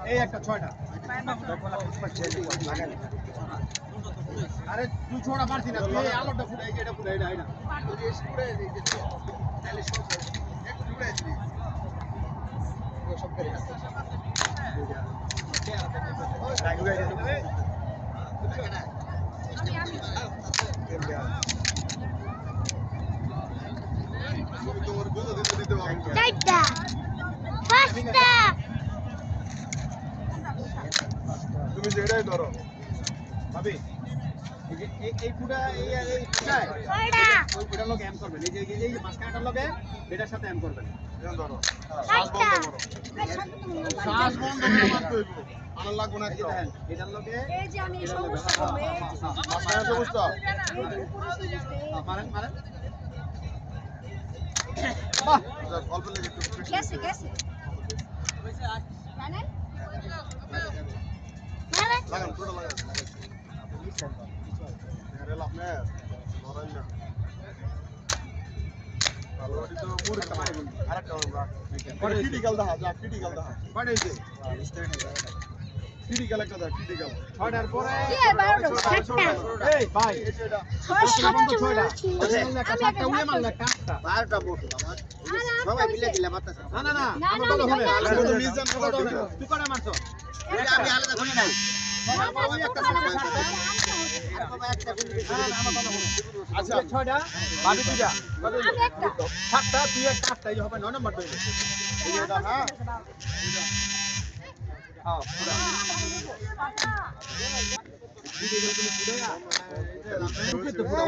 এই একটা 6টা আরে তুই ছোড়া পারছি না তুই এই আলোটা ফুটাই এটা ফুটাই এটা যদি ফুটাই দিই তাহলে সব একটু ফুটাই দিই সব করে তুমি যেটাই ধরো ভাবি এই ফুটা এই ফুটায় ওই ফুটার লগে এম করবেন এই যে এই মাঝখানটার লগে এটার সাথে এম করবেন এটা ধরো শ্বাস বন্ধ করো শ্বাস বন্ধ করে মারতে হইব আলো লাগবে না কি দেখেন এটার লগে এই যে আমি এই সমস্যা হবে মাঝখানে সমস্যা মারেন মারেন বাহ অল্প লেগে একটু কেসে জানেন লাগান পুরো লাগান আরে লাভনে লড়াই না ভালোই তো মুড়ি মারি বল আরেকটা আমরা ক্রিটিক্যাল দেখা যা ক্রিটিক্যাল দেখা বাড়াইছে ক্রিটিক্যাল একটা দেখা ক্রিটিক্যাল 6টার পরে কি আর 12টা এই ভাই এটা 6টা একটা 7টা উড়ে মারল একটা 12টা বসে আমার সবাই মিলে দিলে বাতাস না আমরা ভালো হবে তো মিজান কথা হবে তুই কটা মারছো আমি আলাদা করে নাই আচ্ছা 6টা বাকি 2টা আমি একটা 7টা তুই একটা 8টা এই হবে 9 নাম্বার ধরে এটা হ্যাঁ পুরো